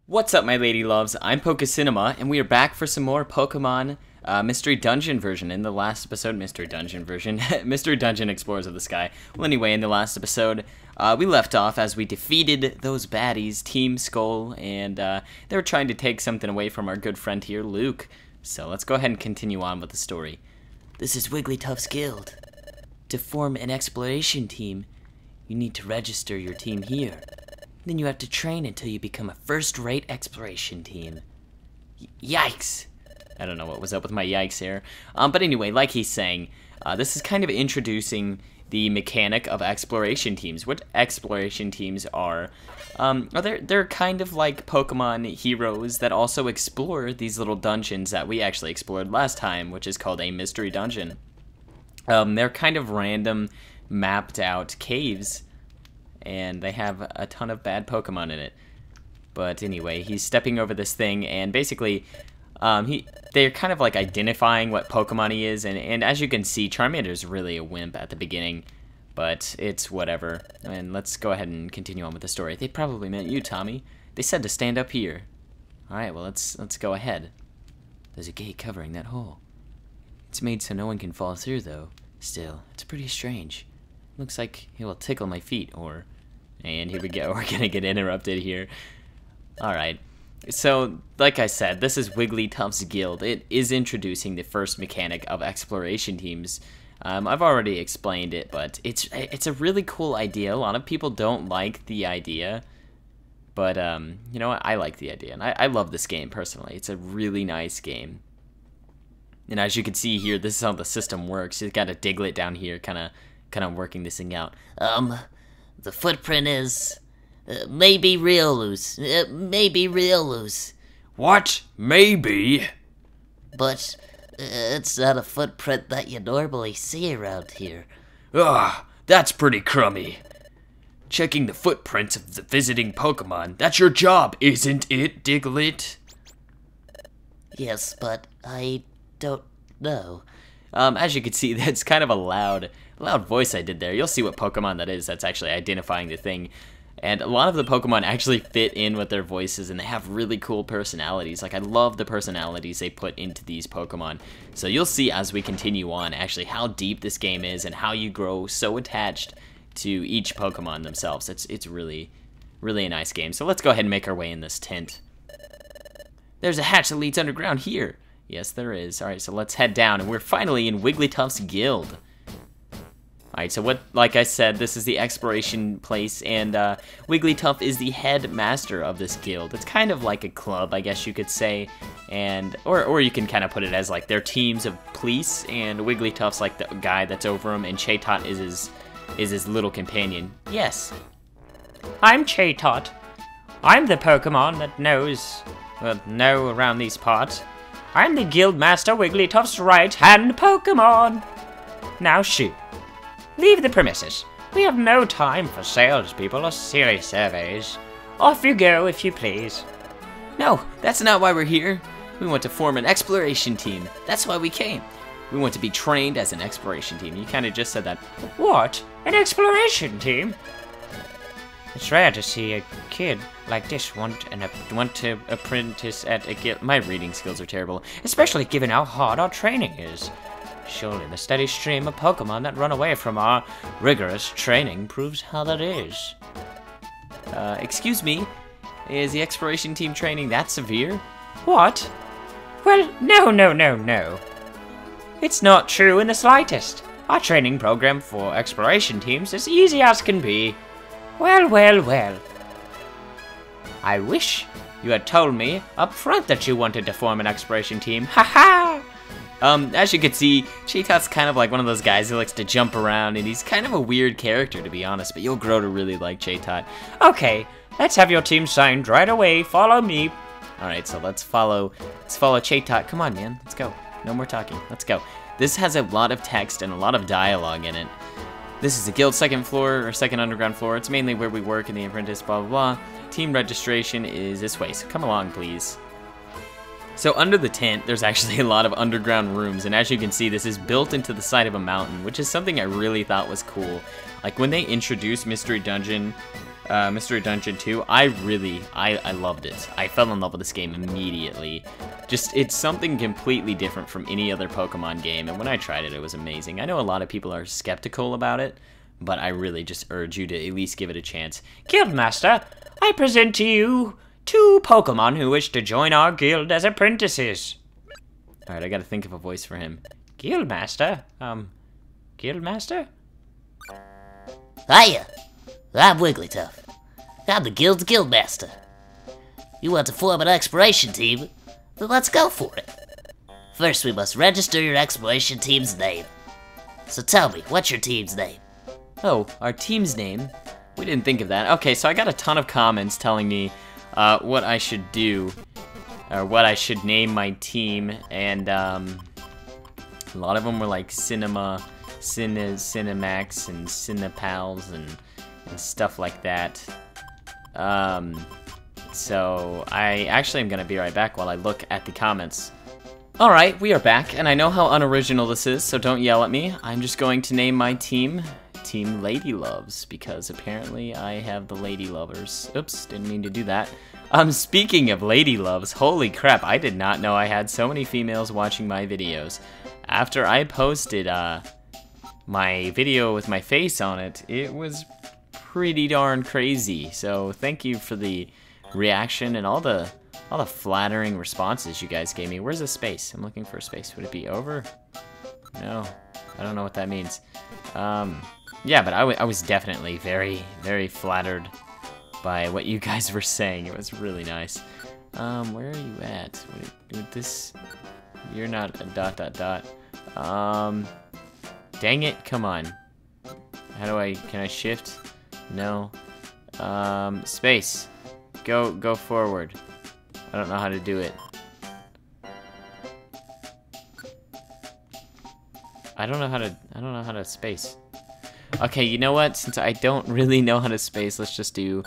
What's up, my lady loves? I'm PokeCinema, and we are back for some more Pokemon Mystery Dungeon version. In the last episode, Mystery Dungeon version, Mystery Dungeon Explorers of the Sky. Well, anyway, in the last episode, we left off as we defeated those baddies, Team Skull, and they were trying to take something away from our good friend here, Luke. So let's go ahead and continue on with the story. This is Wigglytuff's guild. To form an exploration team, you need to register your team here. Then you have to train until you become a first-rate exploration team. Yikes! I don't know what was up with my yikes here. But anyway, like he's saying, this is kind of introducing the mechanic of exploration teams. What exploration teams are they're kind of like Pokemon heroes that also explore these little dungeons that we actually explored last time, which is called a mystery dungeon. They're kind of random, mapped out caves, and they have a ton of bad Pokemon in it. But anyway, he's stepping over this thing, and basically, they're kind of like identifying what Pokemon he is, and as you can see, Charmander's really a wimp at the beginning, but it's whatever. And let's go ahead and continue on with the story. They probably meant you, Tommy. They said to stand up here. Alright, well, let's go ahead. There's a gate covering that hole. It's made so no one can fall through, though. Still, it's pretty strange. Looks like it will tickle my feet, or... And here we go, we're gonna get interrupted here. Alright, so, like I said, this is Wigglytuff's guild. It is introducing the first mechanic of exploration teams. I've already explained it, but it's a really cool idea. A lot of people don't like the idea, but, you know what, I like the idea, and I love this game, personally. It's a really nice game. And as you can see here, this is how the system works. You've got a Diglett down here, kind of working this thing out. The footprint is maybe real loose. Maybe real loose. What? Maybe? But it's not a footprint that you normally see around here. That's pretty crummy. Checking the footprints of the visiting Pokemon. That's your job, isn't it, Diglett? Yes, but I don't know. As you can see, that's kind of a loud voice I did there. You'll see what Pokemon that is that's actually identifying the thing. And a lot of the Pokemon actually fit in with their voices, and they have really cool personalities. Like, I love the personalities they put into these Pokemon. So you'll see as we continue on, actually, how deep this game is and how you grow so attached to each Pokemon themselves. It's really, really a nice game. So let's go ahead and make our way in this tent. There's a hatch that leads underground here. Yes, there is. Alright, so let's head down, and we're finally in Wigglytuff's guild. Alright, so like I said, this is the exploration place, and Wigglytuff is the headmaster of this guild. It's kind of like a club, I guess you could say, and or you can kind of put it as like their teams of police, and Wigglytuff's like the guy that's over him, and Chaitot is his little companion. Yes. I'm Chaitot. I'm the Pokemon that know around these parts. I'm the Guildmaster Wigglytuff's right-hand Pokemon. Now shoot. Leave the premises. We have no time for salespeople or silly surveys. Off you go, if you please. No, that's not why we're here. We want to form an exploration team. That's why we came. We want to be trained as an exploration team. You kind of just said that. What? An exploration team? It's rare to see a kid like this want to apprentice at a guild. My reading skills are terrible, especially given how hard our training is. Surely the steady stream of Pokemon that run away from our rigorous training proves how that is. Excuse me, is the exploration team training that severe? What? Well, no. It's not true in the slightest. Our training program for exploration teams is easy as can be. Well. I wish you had told me up front that you wanted to form an exploration team. Ha! As you can see, Chaitot's kind of like one of those guys who likes to jump around, and he's kind of a weird character, to be honest, but you'll grow to really like Chaitot. Okay, let's have your team signed right away. Follow me. Alright, so let's follow Chaitot. Come on, man. Let's go. No more talking. Let's go. This has a lot of text and a lot of dialogue in it. This is the guild's second floor, or second underground floor. It's mainly where we work in the apprentice, blah, blah, blah. Team registration is this way, so come along, please. So under the tent, there's actually a lot of underground rooms, and as you can see, this is built into the side of a mountain, which is something I really thought was cool. Like, when they introduced Mystery Dungeon Mystery Dungeon 2, I loved it. I fell in love with this game immediately. Just, it's something completely different from any other Pokemon game, and when I tried it, it was amazing. I know a lot of people are skeptical about it, but I really just urge you to at least give it a chance. Guildmaster, I present to you 2 Pokemon who wish to join our guild as apprentices. Alright, I gotta think of a voice for him. Guildmaster? Guildmaster? Hiya, I'm Wigglytuff. I'm the guild's guildmaster. You want to form an exploration team? Then let's go for it. First, we must register your exploration team's name. So tell me, what's your team's name? Oh, our team's name? We didn't think of that. Okay, so I got a ton of comments telling me what I should do, or what I should name my team, and a lot of them were like Cinemax, and Cinepals, and stuff like that. So I actually am gonna be right back while I look at the comments. Alright, we are back, and I know how unoriginal this is, so don't yell at me. I'm just going to name my team Team Lady Loves, because apparently I have the Lady Lovers. Oops, didn't mean to do that. Speaking of Lady Loves, holy crap, I did not know I had so many females watching my videos. After I posted my video with my face on it, it was pretty darn crazy. So thank you for the reaction and all the flattering responses you guys gave me. Where's the space? I'm looking for a space. Would it be over? No, I don't know what that means. Yeah, but I was definitely very, very flattered by what you guys were saying. It was really nice. Where are you at? With this, you're not a ... Dang it, come on. Can I shift? No. Space. Go forward. I don't know how to do it. I don't know how to space. Okay, you know what? Since I don't really know how to space, let's just do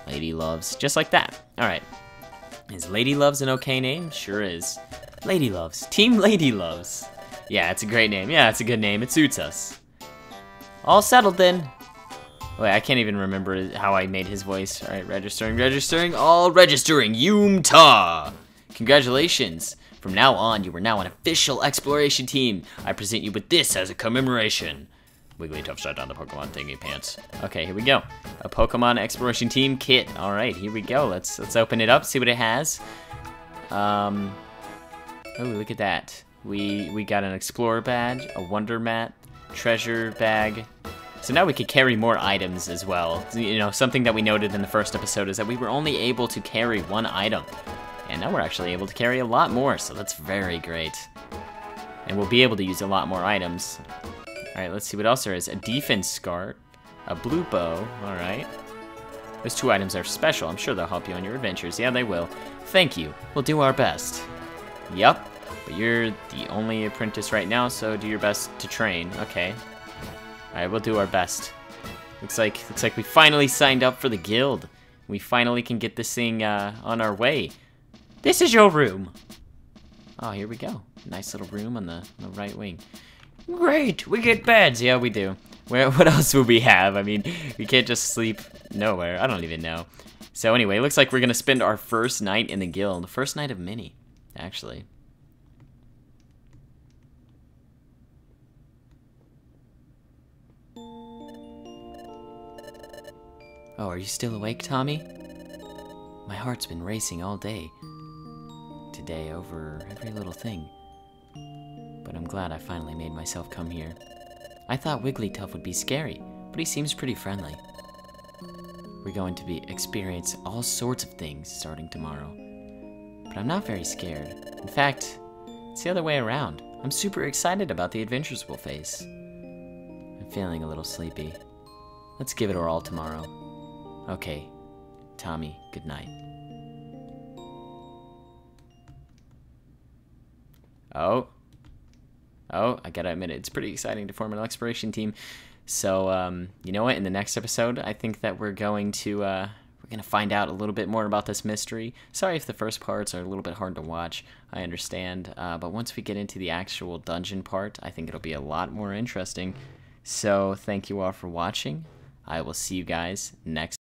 Lady Loves. Just like that. Alright. Is Lady Loves an okay name? Sure is. Lady Loves. Team Lady Loves. Yeah, it's a great name. Yeah, it's a good name. It suits us. All settled then. Wait, I can't even remember how I made his voice. Alright, registering, all registering. Yoom-ta! Congratulations. From now on, you are now an official exploration team. I present you with this as a commemoration. Wigglytuff shut down the Pokemon thingy pants. Okay, here we go. A Pokemon exploration team kit. Alright, here we go. Let's open it up, see what it has. Oh, look at that. We got an Explorer badge, a Wonder Mat, treasure bag. So now we could carry more items as well. You know, something that we noted in the first episode is that we were only able to carry 1 item. And now we're actually able to carry a lot more, so that's very great. And we'll be able to use a lot more items. Alright, let's see what else there is. A defense scar, a blue bow, alright. Those 2 items are special. I'm sure they'll help you on your adventures. Yeah, they will. Thank you. We'll do our best. Yup. But you're the only apprentice right now, so do your best to train. Okay. Alright, we'll do our best. Looks like we finally signed up for the guild. We finally can get this thing on our way. This is your room. Oh, here we go. Nice little room on the right wing. Great, we get beds. Yeah, we do. What else would we have? I mean, we can't just sleep nowhere. I don't even know. So anyway, looks like we're gonna spend our first night in the guild. First night of many, actually. Oh, are you still awake, Tommy? My heart's been racing all day. Today over every little thing. But I'm glad I finally made myself come here. I thought Wigglytuff would be scary, but he seems pretty friendly. We're going to experience all sorts of things starting tomorrow. But I'm not very scared. In fact, it's the other way around. I'm super excited about the adventures we'll face. I'm feeling a little sleepy. Let's give it our all tomorrow. Okay, Tommy, good night. Oh, I gotta admit, it's pretty exciting to form an exploration team. So, you know what? In the next episode, I think that we're going to find out a little bit more about this mystery. Sorry if the first parts are a little bit hard to watch. I understand. But once we get into the actual dungeon part, I think it'll be a lot more interesting. So, thank you all for watching. I will see you guys next